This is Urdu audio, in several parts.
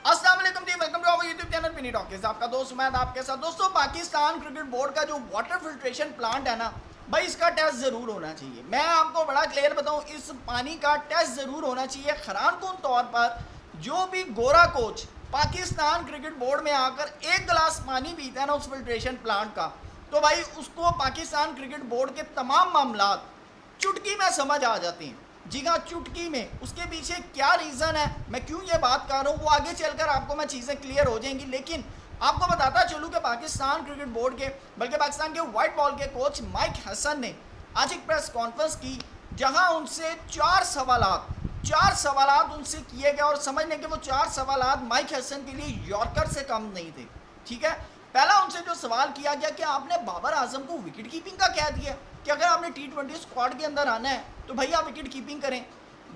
السلام علیکم جی، welcome to our YouTube channel Penny Talkies. آپ کا دوست میں آپ کے ساتھ. دوستوں، پاکستان کرکٹ بورڈ کا جو واٹر فلٹریشن پلانٹ ہے نا بھائی، اس کا ٹیسٹ ضرور ہونا چاہیے. میں آپ کو بڑا کلیئر بتاؤں، اس پانی کا ٹیسٹ ضرور ہونا چاہیے. خران کن طور پر جو بھی گورا کوچ پاکستان کرکٹ بورڈ میں آ کر ایک گلاس پانی پیتا ہے نا اس فلٹریشن پلانٹ کا، تو بھائی اس کو پاکستان کرکٹ بورڈ کے تمام معاملات چٹکی میں سمجھ آ جاتی ہیں. جی ہاں، چٹکی میں. اس کے پیچھے کیا ریزن ہے، میں کیوں یہ بات کر رہا ہوں، وہ آگے چل کر آپ کو میں چیزیں کلیئر ہو جائیں گی. لیکن آپ کو بتاتا چلوں کہ پاکستان کرکٹ بورڈ کے بلکہ پاکستان کے وائٹ بال کے کوچ مائک ہیسن نے آج ایک پریس کانفرنس کی، جہاں ان سے چار سوالات ان سے کیے گئے. اور سمجھ لیں کہ وہ چار سوالات مائک ہیسن کے لیے یارکر سے کم نہیں تھے. ٹھیک ہے. پہلا ان سے جو سوال کیا گیا کہ آپ نے بابر اعظم کو وکٹ کیپنگ کا کہہ دیا کہ اگر آپ نے T20 اسکواڈ کے اندر آنا ہے تو بھائی آپ وکٹ کیپنگ کریں.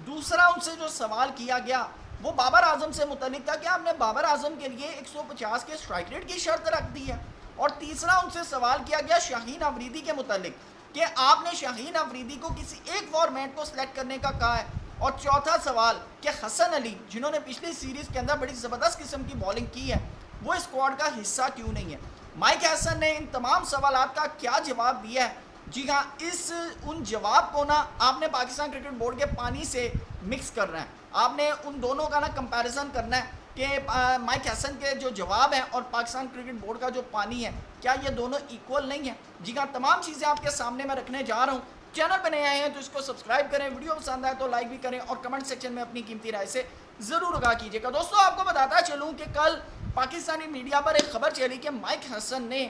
دوسرا ان سے جو سوال کیا گیا وہ بابر اعظم سے متعلق تھا کہ آپ نے بابر اعظم کے لیے 150 کے اسٹرائک ریٹ کی شرط رکھ دی ہے. اور تیسرا ان سے سوال کیا گیا شاہین افریدی کے متعلق کہ آپ نے شاہین افریدی کو کسی ایک فارمیٹ کو سلیکٹ کرنے کا کہا ہے. اور چوتھا سوال کہ حسن علی، جنہوں نے پچھلی سیریز کے اندر بڑی زبردست قسم کی بالنگ کی ہے، وہ اسکواڈ کا حصہ کیوں نہیں ہے. مائک ہیسن نے ان تمام سوالات کا کیا جواب دیا ہے؟ جی ہاں، ان جواب کو نا آپ نے پاکستان کرکٹ بورڈ کے پانی سے مکس کرنا ہے. آپ نے ان دونوں کا نا کمپیریزن کرنا ہے کہ مائک ہیسن کے جو جواب ہیں اور پاکستان کرکٹ بورڈ کا جو پانی ہے، کیا یہ دونوں ایکول نہیں ہیں. جی ہاں، تمام چیزیں آپ کے سامنے میں رکھنے جا رہا ہوں. چینل پہ نئے آئے ہیں تو اس کو سبسکرائب کریں، ویڈیو پسند آئے تو لائک بھی کریں اور کمنٹ سیکشن میں اپنی قیمتی رائے سے ضرور آگاہ کیجیے گا. دوستوں، آپ کو بتاتا چلوں کہ کل پاکستانی میڈیا پر ایک خبر چلی کہ مائک ہیسن نے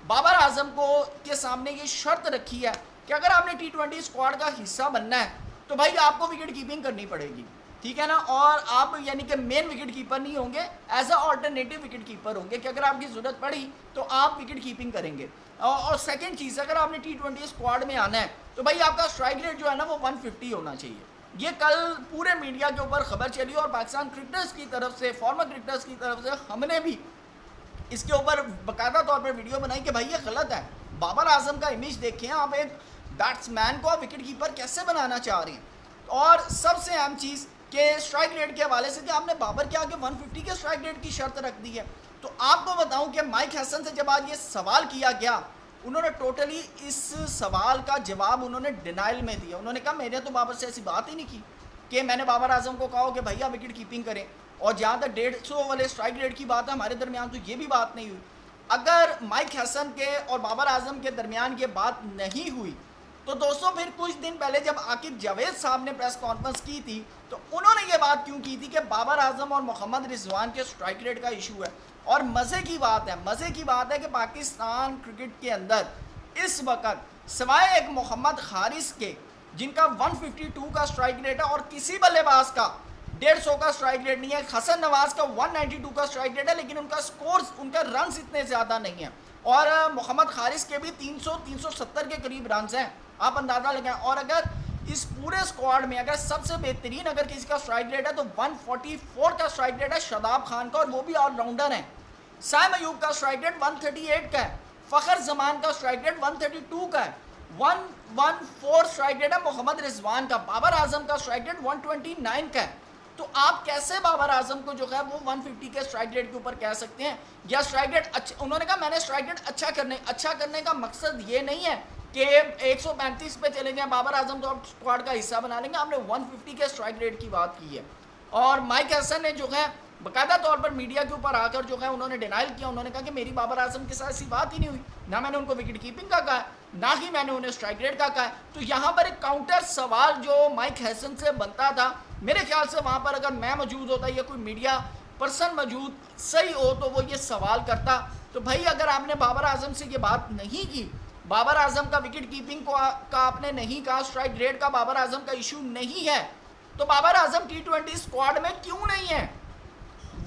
بابر اعظم کو کے سامنے یہ شرط رکھی ہے کہ اگر آپ نے T20 اسکواڈ کا حصہ بننا ہے تو بھائی آپ کو وکٹ کیپنگ کرنی پڑے گی. ٹھیک ہے نا. اور آپ یعنی کہ مین وکٹ کیپر نہیں ہوں گے، as a alternative wicket keeper ہوں گے کہ اگر آپ کی ضرورت پڑی تو آپ وکٹ کیپنگ کریں گے. اور سیکنڈ چیز، اگر آپ نے T20 اسکواڈ میں آنا ہے تو بھائی آپ کا اسٹرائک ریٹ جو ہے نا وہ 150 ہونا چاہیے. یہ کل پورے میڈیا کے اوپر خبر چلی اور پاکستان کرکٹرز کی طرف سے، فارمر کرکٹرز کی طرف سے ہم نے بھی اس کے اوپر باقاعدہ طور پر ویڈیو بنائی کہ بھائی یہ غلط ہے. بابر اعظم کا امیج دیکھیں آپ، ایک بیٹسمین کو آپ وکٹ کیپر کیسے بنانا چاہ رہے ہیں. اور سب سے اہم چیز کہ اسٹرائک ریٹ کے حوالے سے کہ آپ نے بابر کے آگے 150 کے اسٹرائک ریٹ کی شرط رکھ دی ہے. تو آپ کو بتاؤں کہ مائک ہیسن سے جب آج یہ سوال کیا گیا، انہوں نے ٹوٹلی اس سوال کا جواب انہوں نے ڈینائل میں دیا. انہوں نے کہا میں نے تو بابر سے ایسی بات ہی نہیں کی کہ میں نے بابر اعظم کو کہا کہ بھیا وکٹ کیپنگ کریں. اور جہاں تک 150 والے اسٹرائک ریٹ کی بات ہے ہمارے درمیان، تو یہ بھی بات نہیں ہوئی. اگر مائک ہیسن کے اور بابر اعظم کے درمیان یہ بات نہیں ہوئی تو دوستوں پھر کچھ دن پہلے جب عاقب جاوید صاحب نے پریس کانفرنس کی تھی تو انہوں نے یہ بات کیوں کی تھی کہ بابر اعظم اور محمد رضوان کے اسٹرائک ریٹ کا ایشو ہے. اور مزے کی بات ہے کہ پاکستان کرکٹ کے اندر اس وقت سوائے ایک محمد حارث کے جن کا 152 کا اسٹرائک ریٹ ہے اور کسی بلے باز کا 150 کا اسٹرائک ریٹ نہیں ہے. حسن نواز کا 192 کا اسٹرائک ریٹ ہے لیکن ان کا سکورز، ان کا رنز اتنے زیادہ نہیں ہیں. اور محمد حارث کے بھی 370 کے قریب رنز ہیں. آپ اندازہ لگائیں. اور اگر اس پورے اسکواڈ میں اگر سب سے بہترین اگر کسی کا اسٹرائک ریٹ ہے تو 144 کا اسٹرائک ریٹ ہے شاداب خان کا، اور وہ بھی آل راؤنڈر ہیں. سائم ایوب کا اسٹرائک ریٹ 138 کا ہے. فخر زمان کا اسٹرائک ریٹ 132 کا ہے. 114 اسٹرائک ریٹ ہے محمد رضوان کا. بابر اعظم کا اسٹرائک ریٹ 129 کا ہے. تو آپ کیسے بابر اعظم کو جو ہے وہ 150 کے اسٹرائک ریٹ کے اوپر کہہ سکتے ہیں؟ یا اسٹرائک ریٹ اچھا، انہوں نے کہا میں نے اسٹرائک ریٹ اچھا کرنے کا مقصد یہ نہیں ہے کہ 135 پہ چلیں گے بابر اعظم تو اب اسکواڈ کا حصہ بنا لیں گے. ہم نے 150 کے اسٹرائک ریٹ کی بات کی ہے. اور مائک ہیسن نے جو ہے باقاعدہ طور پر میڈیا کے اوپر آ کر جو ہے انہوں نے ڈینائل کیا. انہوں نے کہا کہ میری بابر اعظم کے ساتھ ایسی بات ہی نہیں ہوئی، نہ میں نے ان کو وکٹ کیپنگ کا کہا ہے، نہ ہی میں نے انہیں اسٹرائک ریٹ کا کہا ہے. تو یہاں پر ایک کاؤنٹر سوال جو مائک ہیسن سے بنتا تھا، میرے خیال سے وہاں پر اگر میں موجود ہوتا یا کوئی میڈیا پرسن موجود صحیح ہو تو وہ یہ سوال کرتا. تو بھائی اگر آپ نے بابر اعظم سے یہ بات نہیں کی، بابر اعظم کا وکٹ کیپنگ کا آپ نے نہیں کہا، اسٹرائک ریٹ کا بابر اعظم کا ایشو نہیں ہے، تو بابر اعظم T20 اسکواڈ میں کیوں نہیں ہے؟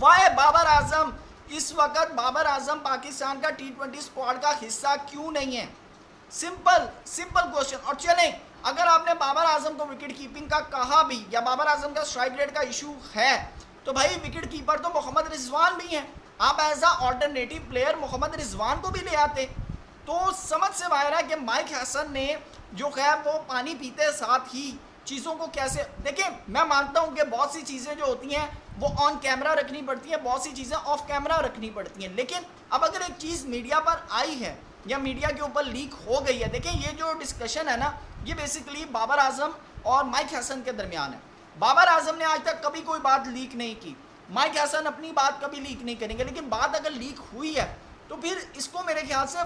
وائے بابر اعظم اس وقت پاکستان کا T20 اسکواڈ کا حصہ کیوں نہیں ہے؟ Simple question. اور چلیں اگر آپ نے بابر اعظم کو وکٹ کیپنگ کا کہا بھی یا بابر اعظم کا اسٹرائک ریٹ کا ایشو ہے تو بھائی وکٹ کیپر تو محمد رضوان بھی ہیں. آپ ایز اے آلٹرنیٹو پلیئر محمد رضوان کو بھی لے آتے. تو سمجھ سے باہر ہے کہ مائک ہیسن نے جو ہے وہ پانی پیتے ساتھ ہی چیزوں کو کیسے دیکھیں. میں مانتا ہوں کہ بہت سی چیزیں جو ہوتی ہیں وہ آن کیمرہ رکھنی پڑتی ہیں، بہت سی چیزیں آف کیمرہ رکھنی پڑتی ہیں. لیکن اب اگر ایک چیز میڈیا پر آئی ہے یا میڈیا کے اوپر لیک ہو گئی ہے، دیکھیں یہ جو ڈسکشن ہے نا، یہ بیسیکلی بابر اعظم اور مائک ہیسن کے درمیان ہے. بابر اعظم نے آج تک کبھی کوئی بات لیک نہیں کی، مائک ہیسن اپنی بات کبھی لیک نہیں کریں گے، لیکن بات اگر لیک ہوئی ہے تو پھر اس کو میرے خیال سے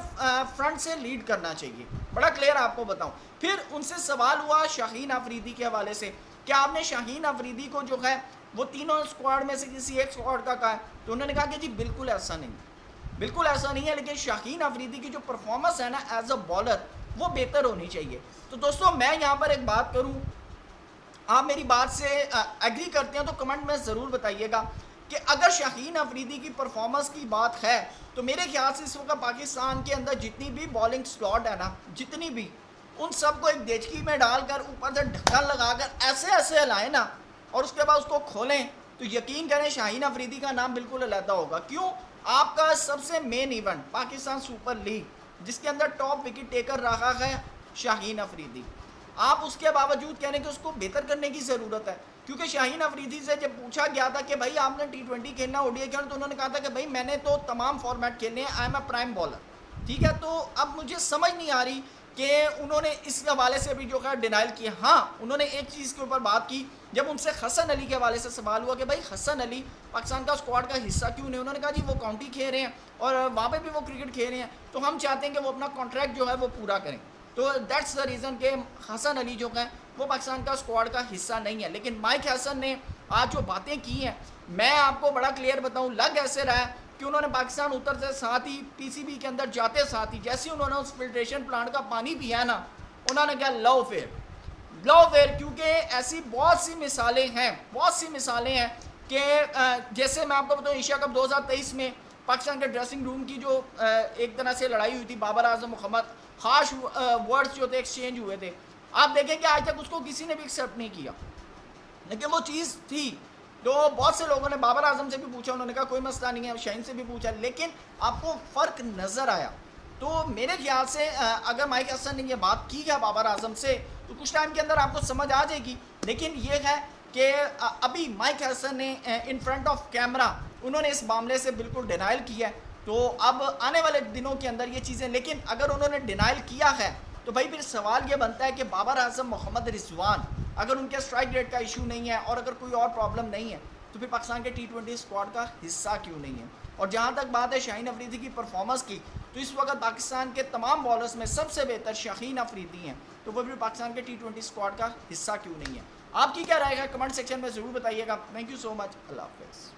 فرنٹ سے لیڈ کرنا چاہیے. بڑا کلیئر آپ کو بتاؤں. پھر ان سے سوال ہوا شاہین افریدی کے حوالے سے، کیا آپ نے شاہین افریدی کو جو ہے وہ تینوں اسکواڈ میں سے کسی ایک اسکواڈ کا کہا ہے؟ تو انہوں نے کہا کہ جی بالکل ایسا نہیں، بالکل ایسا نہیں ہے، لیکن شاہین افریدی کی جو پرفارمنس ہے نا ایز اے بالر وہ بہتر ہونی چاہیے. تو دوستوں میں یہاں پر ایک بات کروں، آپ میری بات سے ایگری کرتے ہیں تو کمنٹ میں ضرور بتائیے گا کہ اگر شاہین افریدی کی پرفارمنس کی بات ہے تو میرے خیال سے اس وقت پاکستان کے اندر جتنی بھی بالنگ سلاٹ ہے نا، جتنی بھی، ان سب کو ایک دیچکی میں ڈال کر اوپر سے ڈھکن لگا کر ایسے ایسے ہلائیں نا اور اس کے بعد اس کو کھولیں تو یقین کریں شاہین افریدی کا نام بالکل علیحدہ ہوگا. کیوں؟ آپ کا سب سے main event Pakistan super league جس کے اندر ٹاپ وکٹ ٹیکر رہا ہے شاہین افریدی، آپ اس کے باوجود کہہ رہے ہیں کہ اس کو بہتر کرنے کی ضرورت ہے. کیونکہ شاہین افریدی سے جب پوچھا گیا تھا کہ بھائی آپ نے T20 کھیلنا او ڈی آئی کھیلنا، تو انہوں نے کہا تھا کہ بھائی میں نے تو تمام فارمیٹ کھیلنے ہیں، I am a prime bowler. ٹھیک ہے، تو اب مجھے سمجھ نہیں آ رہی کہ انہوں نے اس حوالے سے بھی جو ہے ڈینائل کیا. ہاں انہوں نے ایک چیز کے اوپر بات کی، جب ان سے حسن علی کے حوالے سے سوال ہوا کہ بھائی حسن علی پاکستان کا اسکواڈ کا حصہ کیوں نہیں، انہوں نے کہا جی وہ کاؤنٹی کھیل رہے ہیں اور وہاں پہ بھی وہ کرکٹ کھیل رہے ہیں، تو ہم چاہتے ہیں کہ وہ اپنا کانٹریکٹ جو ہے وہ پورا کریں. تو دیٹس دا ریزن کہ حسن علی جو ہے وہ پاکستان کا اسکواڈ کا حصہ نہیں ہے. لیکن مائک ہیسن نے آج جو باتیں کی ہیں، میں آپ کو بڑا کلیئر بتاؤں، لگ ایسے رہا ہے کہ انہوں نے پاکستان اترتے ساتھ ہی پی سی بی کے اندر جاتے ساتھ ہی جیسے انہوں نے اس فلٹریشن پلانٹ کا پانی پیا نا، انہوں نے کہا لو فیئر لو فیئر. کیونکہ ایسی بہت سی مثالیں ہیں کہ جیسے میں آپ کو بتاؤں ایشیا کپ 2023 میں پاکستان کے ڈریسنگ روم کی جو ایک طرح سے لڑائی ہوئی تھی بابر اعظم محمد، ہارش ورڈز جو تھے ایکسچینج ہوئے تھے، آپ دیکھیں کہ آج تک اس کو کسی نے بھی ایکسیپٹ نہیں کیا، لیکن وہ چیز تھی. تو بہت سے لوگوں نے بابر اعظم سے بھی پوچھا، انہوں نے کہا کوئی مسئلہ نہیں ہے، شاہین سے بھی پوچھا، لیکن آپ کو فرق نظر آیا. تو میرے خیال سے اگر مائک ہیسن نے یہ بات کی ہے بابر اعظم سے تو کچھ ٹائم کے اندر آپ کو سمجھ آ جائے گی. لیکن یہ ہے کہ ابھی مائک ہیسن نے ان فرنٹ آف کیمرہ انہوں نے اس معاملے سے بالکل ڈینائل کیا ہے. تو اب آنے والے دنوں کے اندر یہ چیزیں، لیکن اگر انہوں نے ڈینائل کیا ہے تو بھائی پھر سوال یہ بنتا ہے کہ بابر اعظم محمد رضوان اگر ان کے اسٹرائک ریٹ کا ایشو نہیں ہے اور اگر کوئی اور پرابلم نہیں ہے تو پھر پاکستان کے T20 اسکواڈ کا حصہ کیوں نہیں ہے. اور جہاں تک بات ہے شاہین افریدی کی پرفارمنس کی، تو اس وقت پاکستان کے تمام بالرز میں سب سے بہتر شاہین افریدی ہیں، تو وہ بھی پاکستان کے T20 اسکواڈ کا حصہ کیوں نہیں ہے. آپ کی کیا رائے ہے کمنٹ سیکشن میں ضرور بتائیے گا. تھینک یو سو مچ. اللہ حافظ.